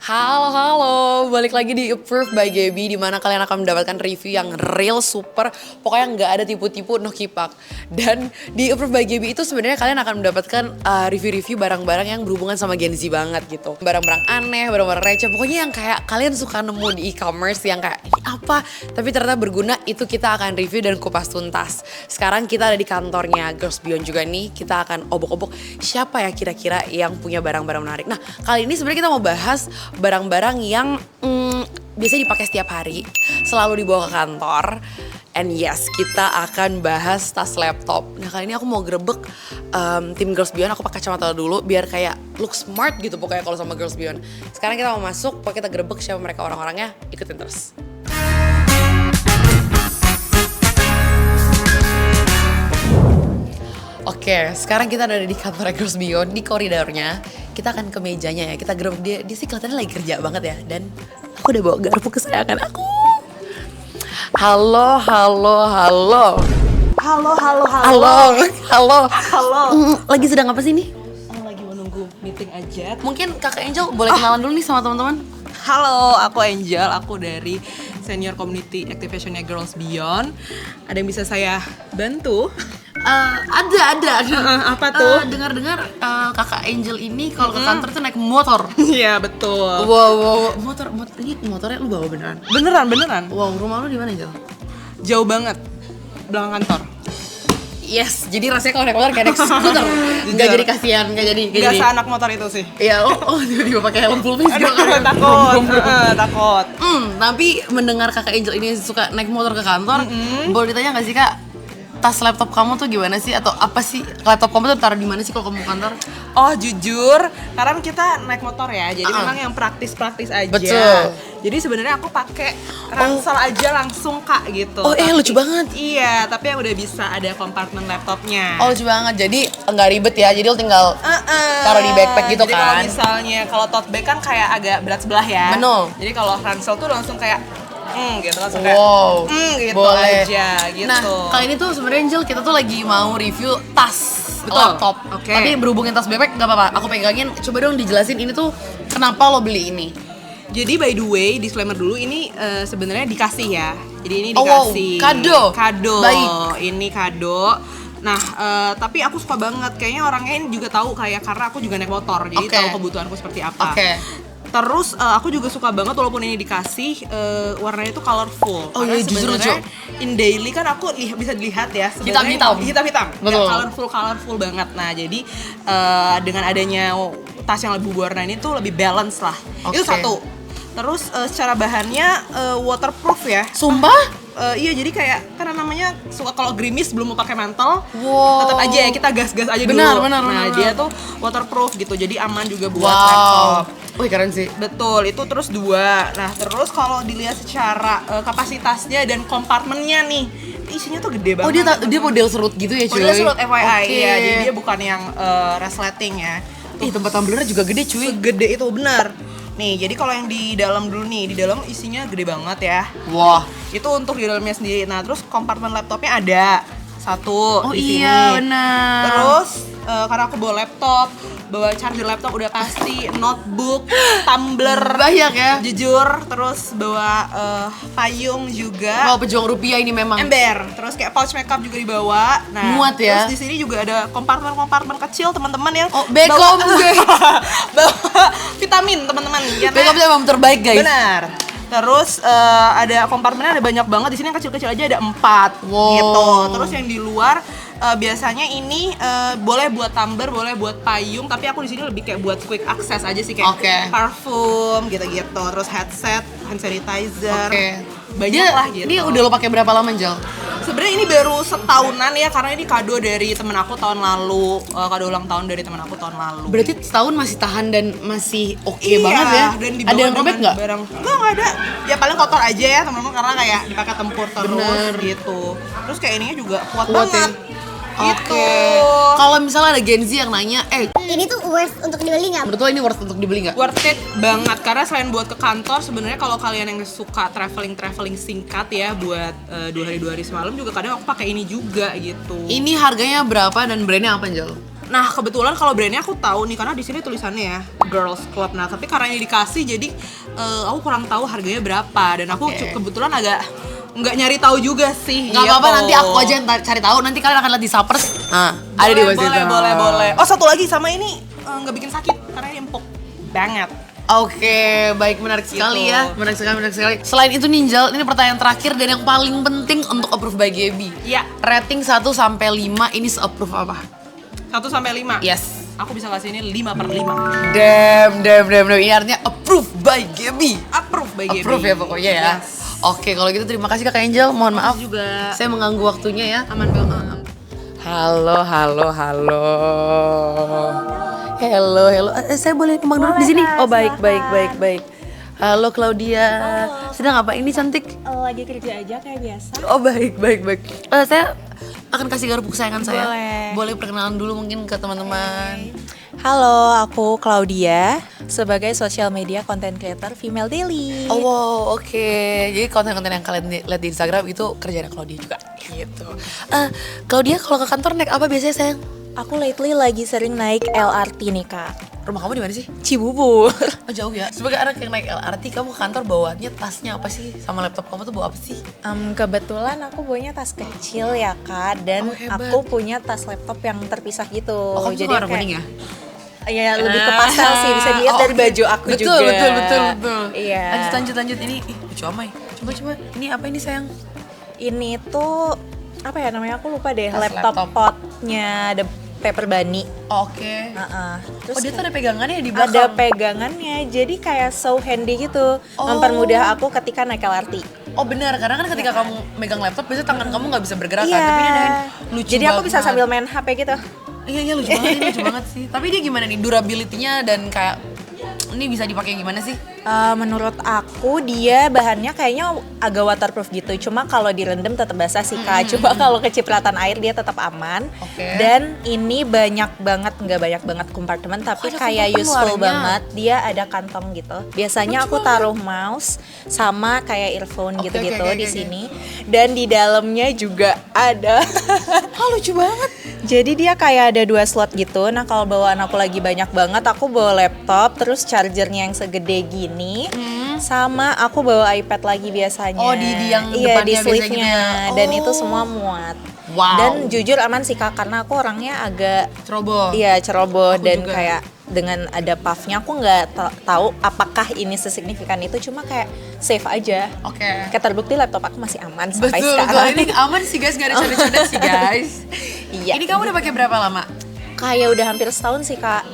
Halo, balik lagi di Approved by Gaby, di mana kalian akan mendapatkan review yang real super, pokoknya nggak ada tipu-tipu, no kipak. Dan di Approved by Gaby itu sebenarnya kalian akan mendapatkan review-review barang-barang yang berhubungan sama Gen Z banget gitu. Barang-barang aneh, barang-barang receh, pokoknya yang kayak kalian suka nemu di e-commerce yang kayak ini apa, tapi ternyata berguna, itu kita akan review dan kupas tuntas. Sekarang kita ada di kantornya Girls Beyond juga nih, kita akan obok-obok siapa ya kira-kira yang punya barang-barang menarik. Nah, kali ini sebenarnya kita mau bahas barang-barang yang biasanya dipakai setiap hari, selalu dibawa ke kantor. And yes, kita akan bahas tas laptop. Nah, kali ini aku mau grebek tim Girls Beyond. Aku pakai kacamata dulu biar kayak look smart gitu pokoknya kalau sama Girls Beyond. Sekarang kita mau masuk, pokoknya kita grebek siapa mereka orang-orangnya. Ikutin terus. Oke, sekarang kita ada di kantor Girls Beyond, di koridornya. Kita akan ke mejanya ya, kita gerbek dia. Dia sih kelihatannya lagi kerja banget ya. Dan aku udah bawa garpu kesayangan aku. Halo. Halo. Lagi sedang apa sih nih? Lagi menunggu meeting aja. Mungkin Kakak Angel boleh kenalan dulu nih sama teman-teman. Halo, aku Angel. Aku dari Senior Community Activation-nya Girls Beyond. Ada yang bisa saya bantu? Ada. Apa tuh? Dengar-dengar Kakak Angel ini kalau ke kantor tuh naik motor. Iya, betul. Wow. Motor ini motornya lu bawa beneran? Beneran. Wow, rumah lu di mana, Angel? Jauh banget. Belakang kantor. Yes, jadi rasanya kalau naik motor kayak naik skuter. Nggak jadi kasihan, nggak jadi. Gak seanak motor itu sih. Iya, tiba-tiba pakai helm full face juga kan. Takut. Tapi mendengar Kakak Angel ini suka naik motor ke kantor, boleh ditanya nggak sih Kak, tas laptop kamu tuh gimana sih? Atau apa sih, laptop kamu tuh taruh di mana sih kalau kamu ke kantor? Oh, jujur, karena kita naik motor ya, jadi memang yang praktis-praktis aja. Betul. Jadi sebenarnya aku pakai ransel aja langsung Kak gitu. Oh, lucu banget. Iya, tapi yang udah bisa ada kompartemen laptopnya. Oh, lucu banget. Jadi nggak ribet ya. Jadi lo tinggal taruh di backpack gitu jadi kan. Kalau misalnya kalau tote bag kan kayak agak berat sebelah ya. Betul. Jadi kalau ransel tuh langsung kayak gitu langsung Wow. kayak gitu boleh aja gitu. Nah, kali ini tuh sebenarnya Angel kita tuh lagi mau review tas. Betul. Laptop. Oke. Tapi berhubungin tas backpack nggak apa-apa. Aku pegangin. Coba dong dijelasin ini tuh kenapa lo beli ini. Jadi by the way, disclaimer dulu, ini sebenarnya dikasih ya. Jadi ini Oh, wow. dikasih. Kado. Baik. Ini kado. Nah, tapi aku suka banget. Kayaknya orangnya ini juga tahu kayak karena aku juga naik motor. Jadi tahu kebutuhanku seperti apa. Terus aku juga suka banget walaupun ini dikasih warnanya itu colorful. Oh iya, jujur lucu. In daily kan aku bisa dilihat ya Hitam-hitam. Betul. Colorful banget. Nah, jadi dengan adanya tas yang lebih warna ini tuh lebih balance lah. Itu satu. Terus secara bahannya waterproof ya. Sumpah? Iya, jadi kayak karena namanya suka kalau gerimis belum mau pakai mantel, Wow. tetap aja ya kita gas-gas aja dulu. Benar. Dia tuh waterproof gitu, jadi aman juga buat Wow. laptop. Wih, keren sih. Betul, itu terus 2. Nah, terus kalau dilihat secara kapasitasnya dan kompartemennya nih, isinya tuh gede banget. Oh, dia model serut gitu ya, cuy? Model serut FYI, Oke. ya. Jadi dia bukan yang resleting ya. Tempat tumblernya juga gede, cuy. Segede itu, benar. Nih, jadi kalau yang di dalam dulu nih, di dalam isinya gede banget ya. Wah. Itu untuk di dalamnya sendiri. Nah, terus kompartemen laptopnya ada 1 Oh di sini. iya, benar. Terus karena aku bawa laptop, bawa charger laptop udah pasti, notebook, tumbler, Banyak ya. jujur, terus bawa payung juga. Wow, pejuang rupiah ini memang. Ember, terus kayak pouch makeup juga dibawa. Nah, Muat ya. Terus di sini juga ada kompartemen kecil teman-teman yang Bekom bawa vitamin teman-teman. Bekom tuh emang terbaik, guys. Benar. Terus ada kompartemennya ada banyak banget. Di sini yang kecil-kecil aja ada 4 Wow. gitu. Terus yang di luar biasanya ini boleh buat tumbler, boleh buat payung, tapi aku di sini lebih kayak buat quick access aja sih, kayak parfum gitu-gitu. Terus headset, hand sanitizer. Banyak lah gitu. Ini udah lo pakai berapa lama, Jel? Sebenarnya ini baru setahunan ya, karena ini kado dari temen aku tahun lalu, kado ulang tahun dari temen aku tahun lalu. Berarti setahun masih tahan dan masih oke Iya, banget ya? Dan Ada yang robek nggak? Nggak ada. Ya paling kotor aja ya teman-teman, karena kayak dipakai tempur terus. Bener. Gitu. Terus kayak ininya juga kuat Kuat banget. ya? Gitu. Kalau misalnya ada Gen Z yang nanya, ini tuh worth untuk dibeli nggak? menurut lo ini worth untuk dibeli nggak? Worth it banget, karena selain buat ke kantor, sebenarnya kalau kalian yang suka traveling singkat ya, buat 2 hari 2 hari semalam juga kadang aku pakai ini juga gitu. Ini harganya berapa dan brandnya apa, Jel? Nah kebetulan kalau brandnya aku tahu nih karena di sini tulisannya ya Girls Club. Nah tapi karena ini dikasih jadi aku kurang tahu harganya berapa dan aku kebetulan agak nggak nyari tahu juga sih. Nggak apa-apa, nanti aku aja yang cari tahu. Nanti kalian akan lihat di Suppers. Nah, ada di bawah situ. Boleh. Oh satu lagi sama ini nggak bikin sakit karena ini empuk banget. Oke, baik, menarik sekali ya. Menarik sekali. Selain itu Ninjal, ini pertanyaan terakhir dan yang paling penting untuk approve by Gaby. Iya. Rating 1 sampai 5 ini se-approve apa? 1 sampai 5. Yes. Aku bisa kasih ini 5/5. Damn. Ini artinya approve by Gaby. Approve by Gaby. Approve ya pokoknya ya. Yes. Oke, kalau gitu terima kasih Kak Angel. Mohon maaf juga. saya mengganggu waktunya ya. Aman banget. Halo. Hello. Saya boleh numpang duduk di sini? Oh, baik. Halo Claudia. Sedang apa ini cantik? Lagi kerja aja kayak biasa. Oh, baik. Saya akan kasih garpu kesayangan saya. Boleh perkenalan dulu mungkin ke teman-teman. Halo, aku Claudia sebagai social media content creator Female Daily. Oh, wow, oke. Jadi konten-konten yang kalian lihat di Instagram itu kerjaan Claudia juga gitu. Claudia kalau ke kantor naik apa biasanya, sayang? Aku lately lagi sering naik LRT nih kak. Rumah kamu di mana sih? Cibubur. Oh, jauh ya. Sebagai anak yang naik LRT, kamu ke kantor bawanya tasnya apa sih? Sama laptop kamu tuh bawa apa sih? Kebetulan aku bawanya tas kecil ya kak, dan aku punya tas laptop yang terpisah gitu. Oh, kamu jadi suka warna kuning ya? Iya, lebih ke pastel sih, bisa dilihat dari baju aku juga. Betul. Iya. Lanjut. Ini lucu amai. Coba. Ini apa ini, sayang? Ini tuh apa ya namanya? Aku lupa deh. Tas Laptop laptop. potnya The Paper Bunny. Oke. Terus Dia tuh ada pegangannya ya di belakang? ada pegangannya, jadi kayak so handy gitu, mempermudah aku ketika naik LRT. Oh benar, karena kan ketika kamu megang laptop biasanya tangan kamu nggak bisa bergerak Iya. kan, tapi ini ada lucu jadi aku bisa banget. sambil main HP gitu. Iya lucu banget sih. Tapi dia gimana nih durability-nya dan kayak ini bisa dipakai gimana sih? Menurut aku dia bahannya kayaknya agak waterproof gitu. Cuma kalau direndam tetap basah sih kak. Cuma kalau kecipratan air dia tetap aman. Oke. Dan ini nggak banyak banget kompartemen, tapi ada kayak kompartemen useful luarnya. banget. Dia ada kantong gitu. Biasanya aku taruh mouse sama kayak earphone Oke, gitu-gitu oke, di oke. sini. Dan di dalamnya juga ada. Lucu banget. Jadi dia kayak ada 2 slot gitu. Nah kalau bawaan aku lagi banyak banget, aku bawa laptop, terus chargernya yang segede gini, sama aku bawa iPad lagi biasanya. Oh, di yang iya, depannya di biasanya sleeve-nya. gitu ya? Dan Oh. itu semua muat. Wow. Dan jujur aman sih kak, karena aku orangnya agak Ceroboh. iya ceroboh Aku dan juga. kayak dengan ada puffnya aku nggak tahu apakah ini sesignifikan itu, cuma kayak safe aja. Oke. Kayak terbukti laptop aku masih aman sampai Betul. sekarang. Ini aman sih guys, gak ada codet-codet sih guys. Iya. Ini kamu udah pakai berapa lama? Kayak udah hampir setahun sih kak.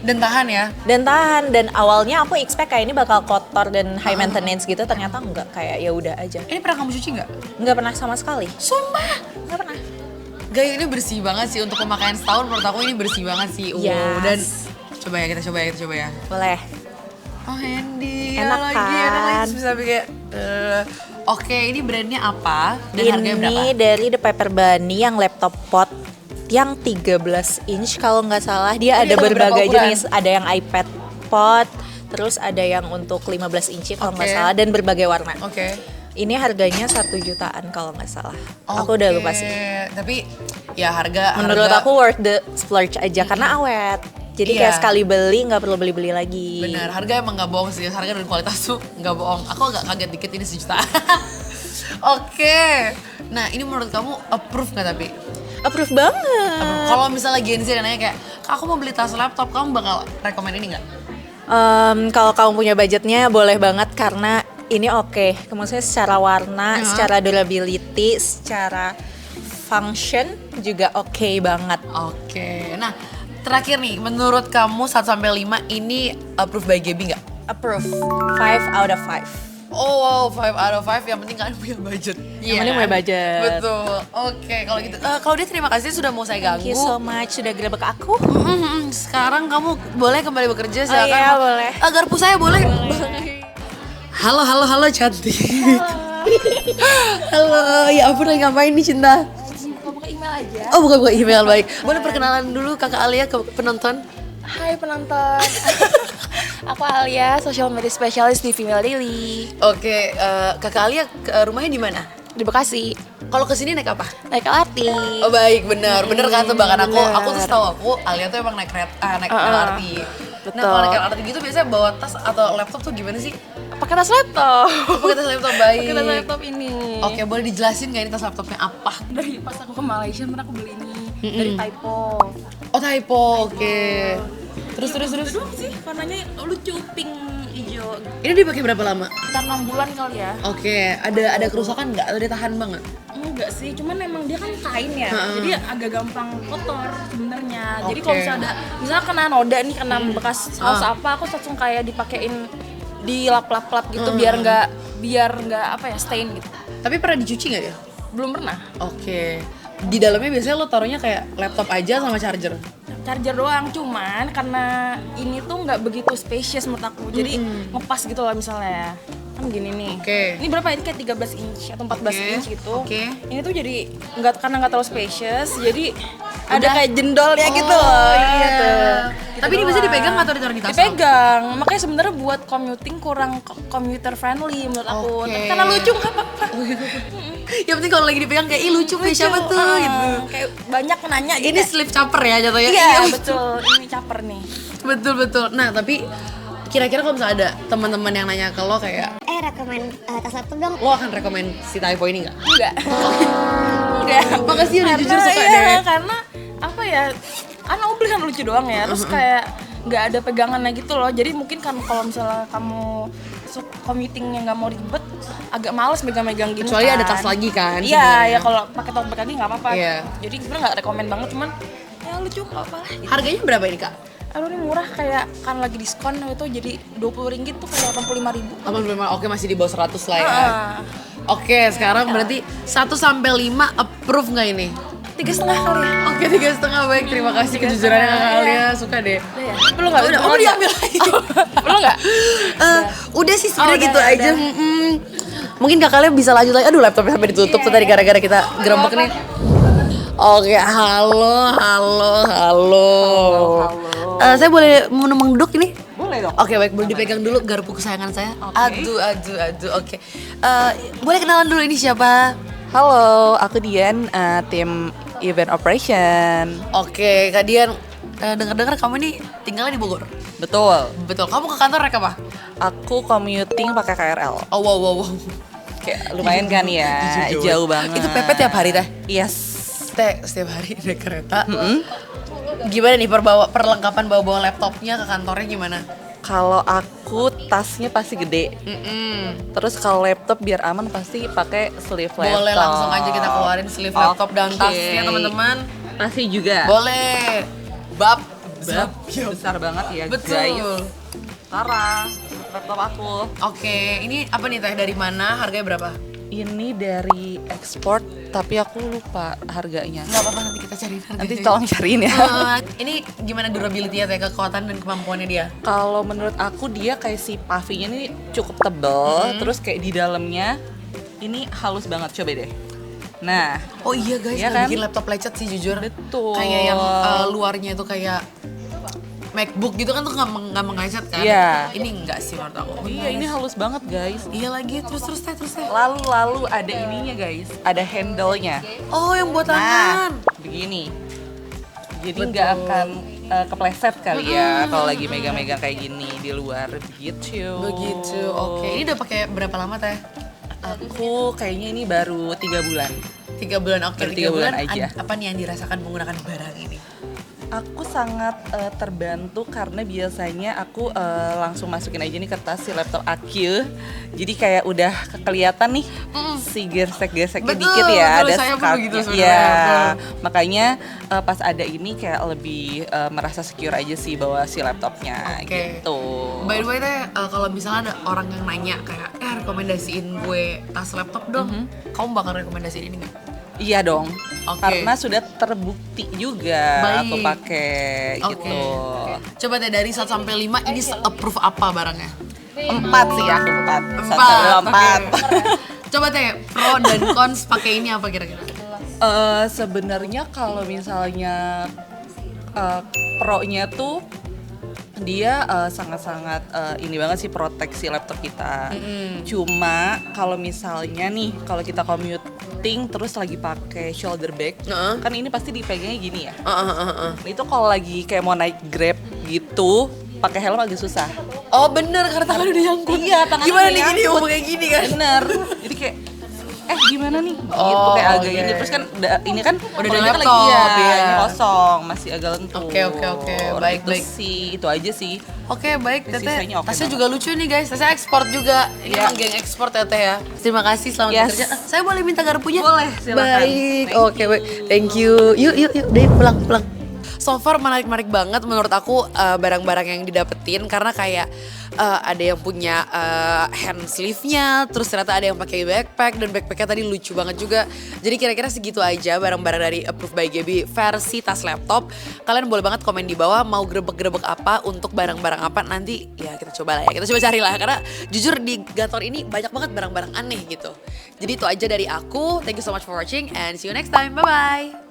Dan tahan ya? Dan tahan, dan awalnya aku expect kayak ini bakal kotor dan high maintenance gitu, ternyata enggak, kayak ya udah aja. Ini pernah kamu cuci nggak? Enggak pernah sama sekali. Sumpah. Enggak pernah. Guys, ini bersih banget sih untuk pemakaian setahun. Menurut aku ini bersih banget sih. Yes. Dan kita coba ya. Boleh. Oh handy. Enak lagi, kan? enak lagi. Terus bisa kayak Oke, ini brandnya apa? Dan harganya berapa? Ini dari The Paper Bunny yang laptop pot yang 13 inch kalau nggak salah. Dia Ini ada ada beberapa berbagai ukuran? jenis, ada yang iPad pot, terus ada yang untuk 15 inci kalau nggak Oke. salah, dan berbagai warna. Oke. Ini harganya 1 jutaan kalau nggak salah. Aku udah lupa sih. Tapi ya harga Menurut aku worth the splurge aja karena awet. Jadi Iya. kayak sekali beli nggak perlu beli-beli lagi. benar, harga emang nggak bohong sih. Harga dan kualitas tuh nggak bohong. Aku agak kaget dikit ini 1 juta. Oke. Nah, ini menurut kamu approve nggak tapi? Approve banget. Kalau misalnya Gen Z yang nanya kayak, "Kak, aku mau beli tas laptop, kamu bakal rekomend ini nggak?" Kalau kamu punya budgetnya boleh banget karena ini oke. Maksudnya secara warna, secara durability, secara function juga oke banget. Oke. Nah, terakhir nih, menurut kamu 1 sampai 5 ini approve by Gaby nggak? Approve. 5 out of 5. Oh wow, 5 out of 5. Yang penting kalian punya budget. Yang penting punya budget. Betul. Oke, kalau gitu. Kalau dia terima kasih sudah mau saya ganggu. Thank you so much sudah gerebek aku. Sekarang kamu boleh kembali bekerja, silakan. iya, boleh. Garpu saya boleh. Halo cantik. Halo, ya ampun lagi ngapain nih Cinta? Buka email aja. Oh buka email, baik. Boleh perkenalan dulu kakak Alia ke penonton? Hai penonton. Aku Alia, social media specialist di Female Daily. Oke, kakak Alia rumahnya di mana? Di Bekasi. Kalau kesini naik apa? Naik LRT. Oh baik, benar kan tebakan aku. bener. Aku tuh setahu aku Alia tuh emang naik naik LRT. Betul. Nah kalau naik LRT gitu biasanya bawa tas atau laptop tuh gimana sih? Pakai tas laptop. Pakai tas laptop baik. Pakai tas laptop ini. Oke, boleh dijelasin nggak ini tas laptopnya apa? Dari pas aku ke Malaysia, mana aku beli ini dari Typo. Oh typo, oke. Terus. Itu doang sih, warnanya lucu, pink, hijau. Ini dipakai berapa lama? Sekitar 6 bulan kali ya. Oke, ada kerusakan nggak? Atau dia tahan banget? Enggak sih, cuman emang dia kan kain ya, jadi agak gampang kotor sebenarnya. Jadi Oke. kalau misalnya kena noda nih, kena bekas saus apa, aku langsung kayak dipakein di lap-lap gitu biar nggak apa ya, stain gitu. Tapi pernah dicuci nggak ya? Belum pernah. Oke. Di dalamnya biasanya lo taruhnya kayak laptop aja sama charger. Charger doang, cuman karena ini tuh nggak begitu spacious menurut aku, jadi ngepas gitu lah misalnya. Kan gini nih. Oke. Ini berapa? Ini kayak 13 inch atau 14 Oke, inch gitu. oke. Ini tuh jadi karena nggak terlalu spacious, jadi ada kayak jendolnya gitu. Iya. Gitu Tapi ini bisa doang. dipegang atau ditaruh di tas? Dipegang, makanya sebenarnya buat commuting kurang commuter friendly menurut aku. Oke. Tapi karena lucu nggak apa-apa. Yang penting kalau lagi dipegang kayak ih lucu kayak siapa tuh gitu. Kayak banyak nanya gitu. Ini slip caper ya jatuhnya. Iya betul, ini caper nih. Betul. Nah, tapi kira-kira kalau misalnya ada teman-teman yang nanya ke lo kayak rekomen tas laptop dong. lo akan rekomen si Typo ini nggak? Enggak. Enggak. Makasih udah jujur suka iya, deh. karena apa ya? Karena aku beli kan lucu doang ya. Terus kayak nggak ada pegangannya gitu loh. Jadi mungkin kan kalau misalnya kamu commuting yang nggak mau ribet, agak males megang-megang gini. Kecuali kan. ada tas lagi kan. Iya, sebenarnya. ya kalau pakai tote bag lagi nggak apa-apa. Iya. Jadi sebenarnya nggak rekomen banget, cuman ya lucu nggak apa-apa lah. Gitu. Harganya berapa ini kak? Aduh ini murah, kayak kan lagi diskon itu jadi 20 ringgit tuh kayak 85.000. 85, oke masih di bawah 100 lah ya. Oke, Iya. sekarang berarti 1 sampai 5 approve nggak ini? 3,5 kali ya. Oke, 3,5 baik. Terima kasih 3,5, kejujurannya Kak iya. Alia, suka deh. Udah ya? Perlu nggak? Udah, Perlu diambil nggak? lagi. Perlu nggak? Udah sih sebenarnya udah, gitu udah. aja. Mungkin Kak Alia bisa lanjut lagi. Aduh, laptopnya sampai ditutup tuh tadi gara-gara kita gerombak nih. Oke, halo. Saya boleh mau numpang duduk ini? Boleh dong. Oke, baik, boleh dipegang dulu garpu kesayangan saya. Aduh. Oke. Boleh kenalan dulu ini siapa? Halo, aku Dian, tim event operation. Oke, Kak Dian, dengar-dengar kamu ini tinggalnya di Bogor. Betul. Betul. Kamu ke kantor naik apa? Aku commuting pakai KRL. Oh, wow. Kayak lumayan kan ya, jauh banget. Itu PP tiap hari teh? Yes. Teh setiap hari naik kereta. Gimana nih perlengkapan bawa laptopnya ke kantornya gimana? Kalau aku tasnya pasti gede. Terus kalau laptop biar aman pasti pakai sleeve laptop. Boleh langsung aja kita keluarin sleeve laptop dan Oke. tasnya teman-teman. Pasti juga. Boleh. Bab. Besar banget ya guys. Betul. Tara, laptop aku. Oke, ini apa nih teh dari mana? Harganya berapa? Ini dari ekspor, tapi aku lupa harganya. Nggak apa-apa nanti kita cari harganya. Nanti tolong cariin ya. Ini gimana durability-nya teh, kekuatan dan kemampuannya dia? Kalau menurut aku dia kayak si puffy-nya ini cukup tebel, terus kayak di dalamnya ini halus banget, coba deh. Nah, Oh iya guys, Iya nggak kan? bikin laptop lecet sih jujur. Betul. Kayak yang luarnya itu kayak MacBook gitu kan tuh nggak menglecet kan? Iya. Ini enggak sih menurut aku. iya ini halus banget guys. Iya lagi, terus teh. Lalu ada ininya guys, ada handle-nya. Oh yang buat Nah, tangan. begini. Jadi nggak akan kepleset kali ya kalau lagi megang-megang kayak gini di luar begitu. Begitu, oke. Ini udah pakai berapa lama teh? Aku kayaknya ini baru 3 bulan. 3 bulan, oke. Baru 3 3 bulan bulan aja. Apa nih yang dirasakan menggunakan barang ini? Aku sangat terbantu karena biasanya aku langsung masukin aja nih ke tas si laptop aku. Jadi kayak udah kelihatan nih si gesek-geseknya Betul, dikit ya, betul. ada Saya pun scarfnya. begitu sebenarnya, Ya, betul. makanya pas ada ini kayak lebih merasa secure aja sih bawa si laptopnya Oke. gitu. By the way teh, kalau misalnya ada orang yang nanya kayak, rekomendasiin gue tas laptop dong, kamu bakal rekomendasiin ini nggak? Iya dong, Oke. karena sudah terbukti juga Baik. aku pakai Oke. gitu. Coba teh dari 1 sampai 5 ini approve apa barangnya? 4 sih aku 4. 4. Coba teh pro dan cons pakai ini apa kira-kira? Sebenarnya kalau misalnya pro-nya tuh dia sangat-sangat ini banget sih proteksi laptop kita. Cuma kalau misalnya nih kalau kita commuting terus lagi pakai shoulder bag, kan ini pasti dipegangnya gini ya. Itu kalau lagi kayak mau naik Grab gitu, pakai helm agak susah. Oh bener, karena tangan udah nyangkut. Iya, tangan gimana udah nih gini nyangkut. ngomong kayak gini kan? Bener. Jadi kayak gimana nih? Gitu kayak agak ini. Terus kan ini kan Udah kalau ada kita laptop, lagi ya. ini kosong, masih agak lentur. Oke. Baik, Itu baik. sih, itu aja sih. Oke baik, Teteh. Sisanya oke Tasnya banget. juga lucu nih guys. Tasnya ekspor juga. Ini emang geng ekspor Teteh ya. Terima kasih, selamat Yes. bekerja. Saya boleh minta garpunya? Boleh, silakan. Baik. Oke, baik. Thank you. Yuk, deh pulang. So far menarik banget menurut aku barang-barang yang didapetin karena kayak ada yang punya hand sleeve-nya, terus ternyata ada yang pakai backpack dan backpacknya tadi lucu banget juga. Jadi kira-kira segitu aja barang-barang dari Approved by Gaby versi tas laptop. Kalian boleh banget komen di bawah mau grebek-grebek apa untuk barang-barang apa nanti ya kita coba lah ya. Kita coba cari lah karena jujur di Gator ini banyak banget barang-barang aneh gitu. Jadi itu aja dari aku. Thank you so much for watching and see you next time. Bye-bye.